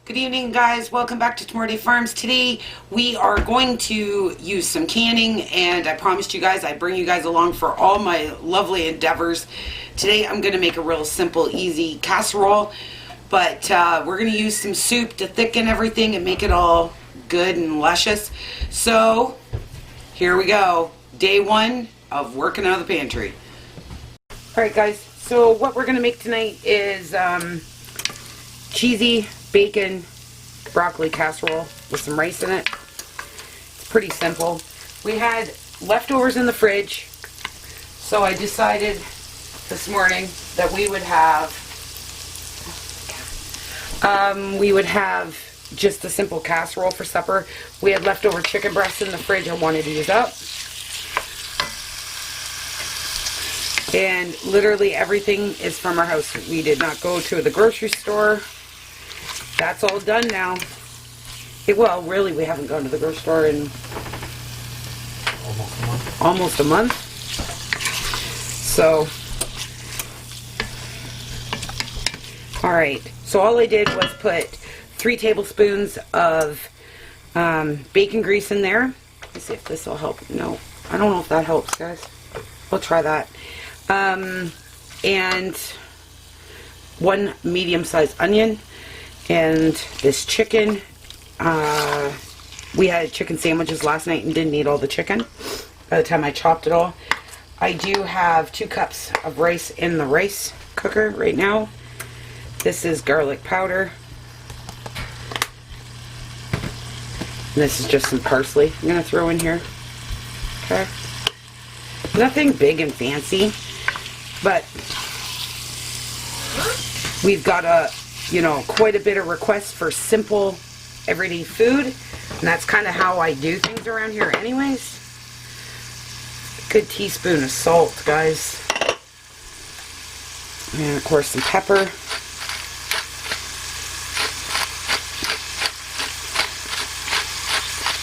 Good evening, guys. Welcome back to Tomorrowaday Farms. Today we are going to use some canning, and I promised you guys I'd bring you guys along for all my lovely endeavors. Today I'm going to make a real simple, easy casserole, but we're going to use some soup to thicken everything and make it all good and luscious. So here we go. Day one of working out of the pantry. Alright guys, so what we're going to make tonight is cheesy bacon broccoli casserole with some rice in it. It's pretty simple. We had leftovers in the fridge, so I decided this morning that we would have just a simple casserole for supper. We had leftover chicken breasts in the fridge I wanted to use up. And literally everything is from our house. We did not go to the grocery store. That's all done now. Well, really, we haven't gone to the grocery store in almost a month. So, alright. So all I did was put 3 tablespoons of bacon grease in there. Let's see if this will help. No, I don't know if that helps, guys. We'll try that. And 1 medium-sized onion. And this chicken, we had chicken sandwiches last night and didn't eat all the chicken by the time I chopped it all. I do have 2 cups of rice in the rice cooker right now. This is garlic powder. And this is just some parsley I'm going to throw in here. Okay. Nothing big and fancy, but we've got quite a bit of requests for simple, everyday food, and that's kind of how I do things around here anyways. A good teaspoon of salt, guys. And of course some pepper.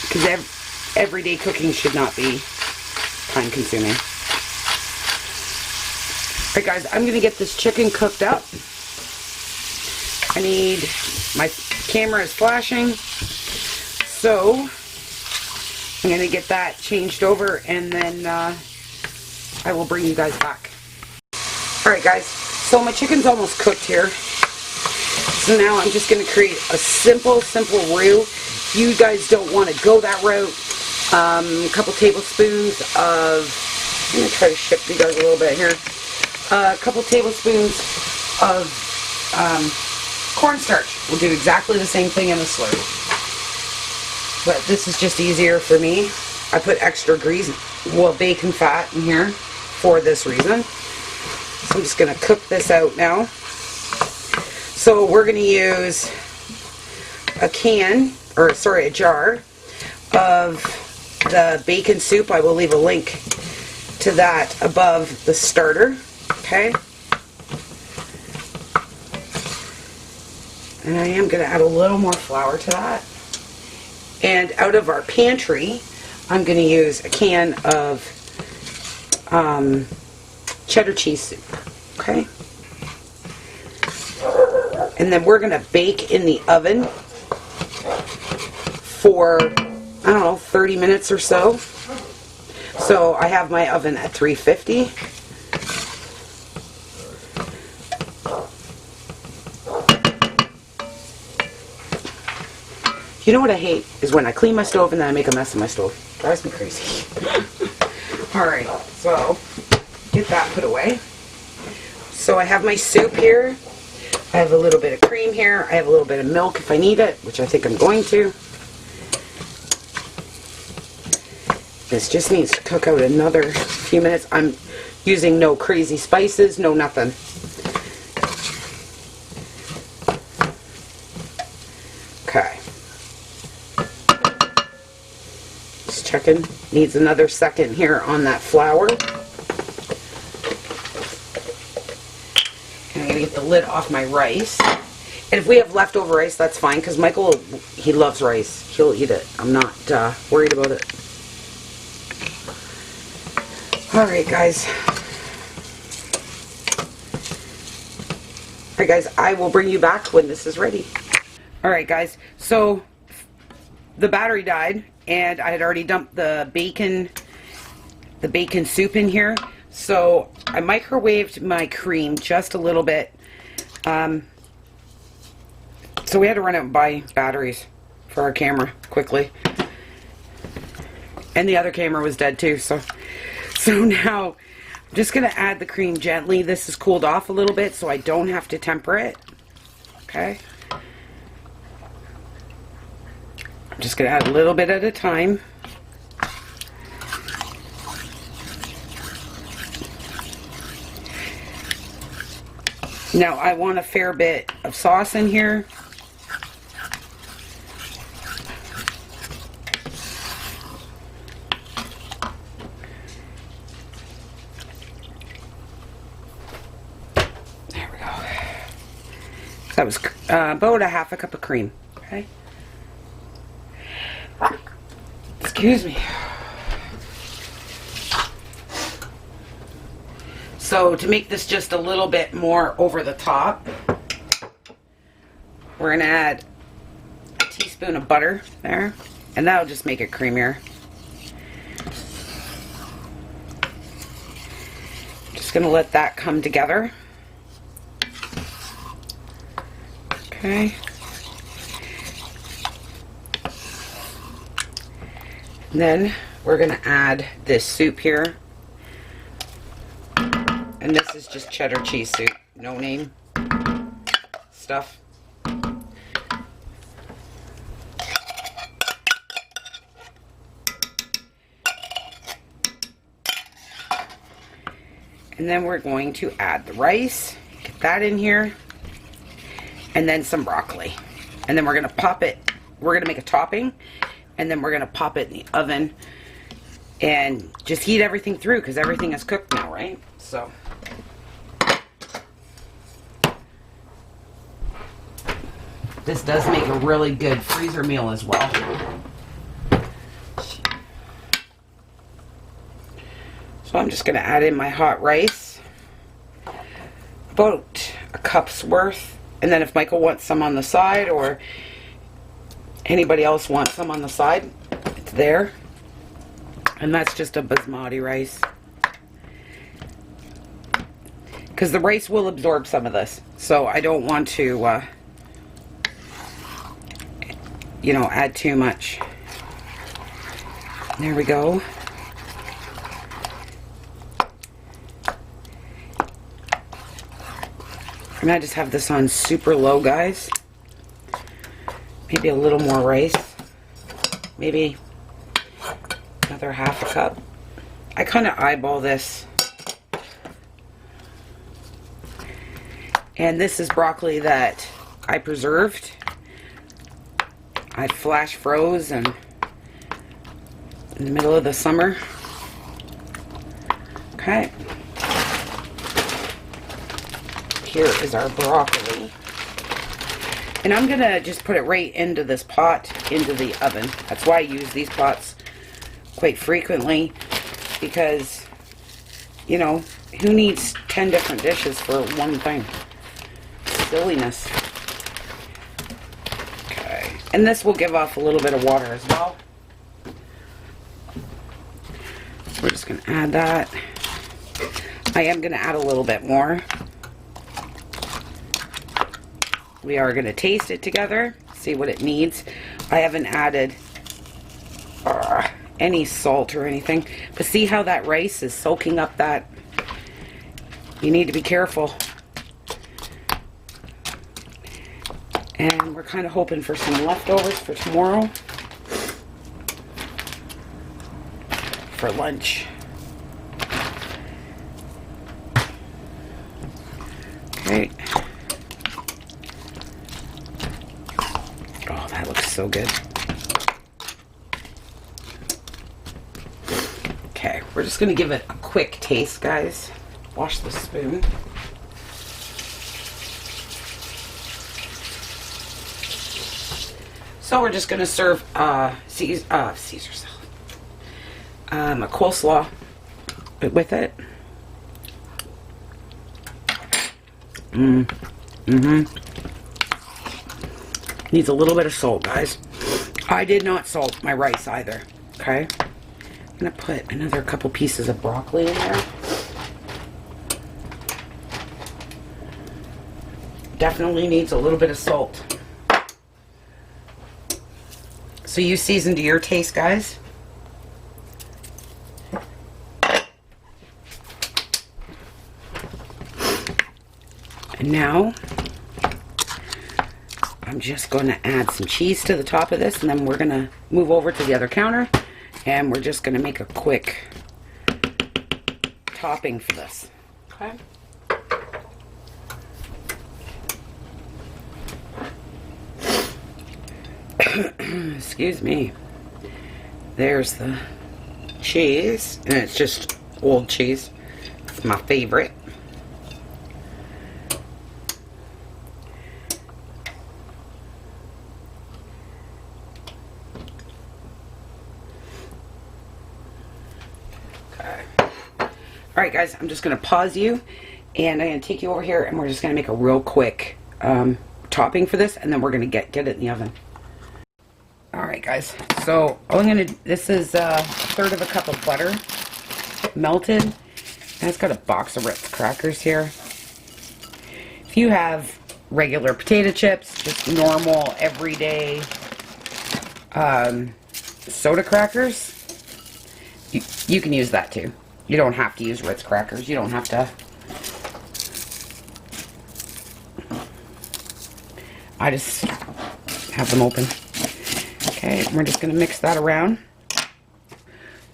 Because everyday cooking should not be time consuming. Alright guys, I'm going to get this chicken cooked up. My camera is flashing, so I'm going to get that changed over, and then I will bring you guys back. Alright guys, so my chicken's almost cooked here. So now I'm just going to create a simple roux. If you guys don't want to go that route, a couple tablespoons of, I'm going to try to shift you guys a little bit here, a couple tablespoons of cornstarch. We'll do exactly the same thing in the slurry. But this is just easier for me. I put extra bacon fat in here for this reason. So I'm just going to cook this out now. So we're going to use a jar of the bacon soup. I will leave a link to that above the starter. Okay. And I am going to add a little more flour to that. And out of our pantry, I'm going to use a can of cheddar cheese soup. Okay? And then we're going to bake in the oven for, I don't know, 30 minutes or so. So I have my oven at 350. You know what I hate is when I clean my stove and then I make a mess of my stove. It drives me crazy. Alright, so get that put away. So I have my soup here. I have a little bit of cream here. I have a little bit of milk if I need it, which I think I'm going to. This just needs to cook out another few minutes. I'm using no crazy spices, no nothing. Okay. Chicken needs another second here on that flour. And I'm going to get the lid off my rice. And if we have leftover rice, that's fine, because Michael, he loves rice. He'll eat it. I'm not worried about it. Alright guys. Alright guys, I will bring you back when this is ready. Alright guys, so the battery died and I had already dumped the bacon soup in here. So I microwaved my cream just a little bit. So we had to run out and buy batteries for our camera quickly. And the other camera was dead too, so now I'm just going to add the cream gently. This is cooled off a little bit so I don't have to temper it. Okay. I'm just going to add a little bit at a time. Now I want a fair bit of sauce in here. There we go. That was about a half a cup of cream. Okay. Excuse me. So to make this just a little bit more over the top, we're going to add a teaspoon of butter there, and that'll just make it creamier. Just going to let that come together. Okay. And then we're going to add this soup here. And this is just cheddar cheese soup, no name stuff. And then we're going to add the rice, get that in here, and then some broccoli. And then we're going to pop it, we're going to make a topping, and then we're going to pop it in the oven and just heat everything through because everything is cooked now, right? So this does make a really good freezer meal as well. So I'm just going to add in my hot rice, about a cup's worth, and then if Michael wants some on the side or anybody else wants some on the side, it's there. And that's just a basmati rice, because the rice will absorb some of this, so I don't want to you know, add too much. There we go. And I just have this on super low, guys. Maybe a little more rice. Maybe another half a cup. I kind of eyeball this. And this is broccoli that I preserved. I flash froze and in the middle of the summer. Okay. Here is our broccoli. And I'm gonna just put it right into this pot, into the oven. That's why I use these pots quite frequently, because, you know, who needs 10 different dishes for one thing? Silliness. And this will give off a little bit of water as well. So we're just going to add that. I am going to add a little bit more. We are going to taste it together, see what it needs. I haven't added any salt or anything. But see how that rice is soaking up that? You need to be careful. And we're kind of hoping for some leftovers for tomorrow for lunch. Okay. Oh, that looks so good. Okay, we're just going to give it a quick taste, guys. Wash the spoon. So we're just going to serve Caesar salad, a coleslaw with it. Needs a little bit of salt, guys. I did not salt my rice either. Okay. I'm going to put another couple pieces of broccoli in there. Definitely needs a little bit of salt. So you season to your taste, guys. And now I'm just going to add some cheese to the top of this, and then we're going to move over to the other counter, and we're just going to make a quick topping for this. Okay. Excuse me. There's the cheese, and it's just old cheese. It's my favorite. Alright guys, I'm just going to pause you, and I'm going to take you over here, and we're just going to make a real quick topping for this, and then we're going to get it in the oven. Alright guys, so all I'm going to, this is a third of a cup of butter, melted, and it's got a box of Ritz crackers here. If you have regular potato chips, just normal, everyday soda crackers, you can use that too. You don't have to use Ritz crackers. You don't have to. I just have them open. Okay, we're just going to mix that around.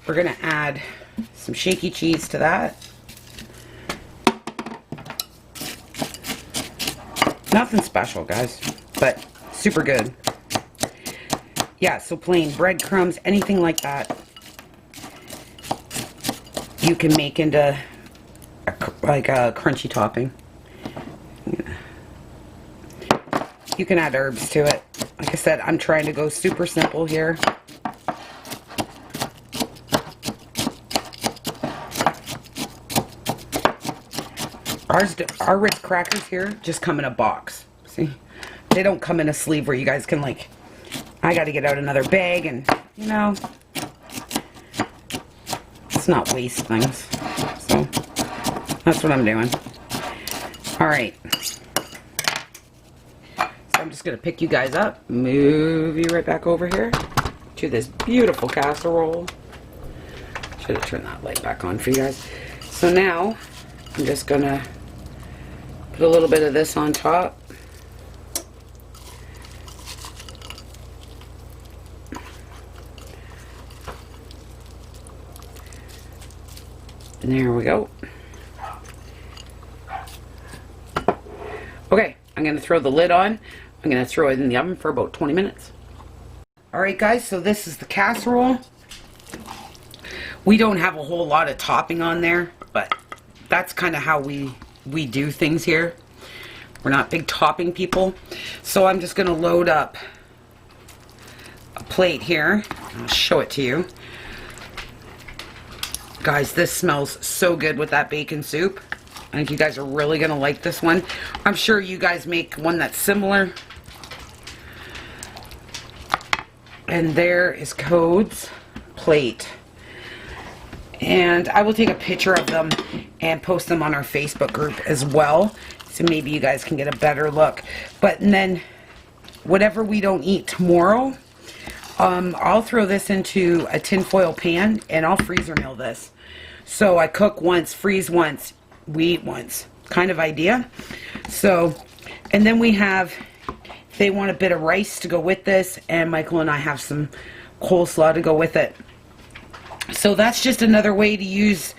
We're going to add some shaky cheese to that. Nothing special, guys, but super good. Yeah, so plain breadcrumbs, anything like that, you can make into like a crunchy topping. You can add herbs to it. Like I said, I'm trying to go super simple here. Our Ritz crackers here just come in a box. See? They don't come in a sleeve where you guys can, like, I got to get out another bag and, you know, let's not waste things. So that's what I'm doing. Alright. So I'm just going to pick you guys up, move you right back over here to this beautiful casserole. Should have turned that light back on for you guys. So now I'm just going to put a little bit of this on top. And there we go. Okay, I'm going to throw the lid on. I'm going to throw it in the oven for about 20 minutes. Alright guys, so this is the casserole. We don't have a whole lot of topping on there, but that's kind of how we do things here. We're not big topping people. So I'm just going to load up a plate here. I'll show it to you. Guys, this smells so good with that bacon soup. I think you guys are really going to like this one. I'm sure you guys make one that's similar. And there is Code's plate. And I will take a picture of them and post them on our Facebook group as well. So maybe you guys can get a better look. But and then, whatever we don't eat tomorrow, I'll throw this into a tinfoil pan and I'll freezer meal this. So I cook once, freeze once, we eat once, kind of idea. So, and then we have, if they want a bit of rice to go with this, and Michael and I have some coleslaw to go with it. So that's just another way to use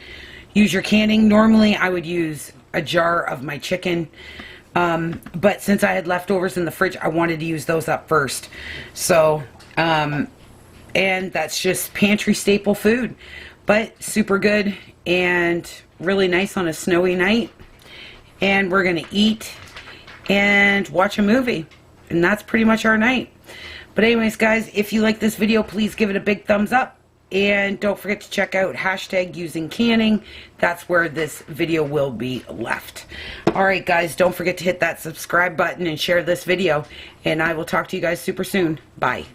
your canning. Normally I would use a jar of my chicken, but since I had leftovers in the fridge, I wanted to use those up first. So and that's just pantry staple food, but super good and really nice on a snowy night. And we're gonna eat and watch a movie, and that's pretty much our night. But anyways guys, if you like this video, please give it a big thumbs up. And don't forget to check out hashtag using canning. That's where this video will be left. Alright guys, don't forget to hit that subscribe button and share this video. And I will talk to you guys super soon. Bye.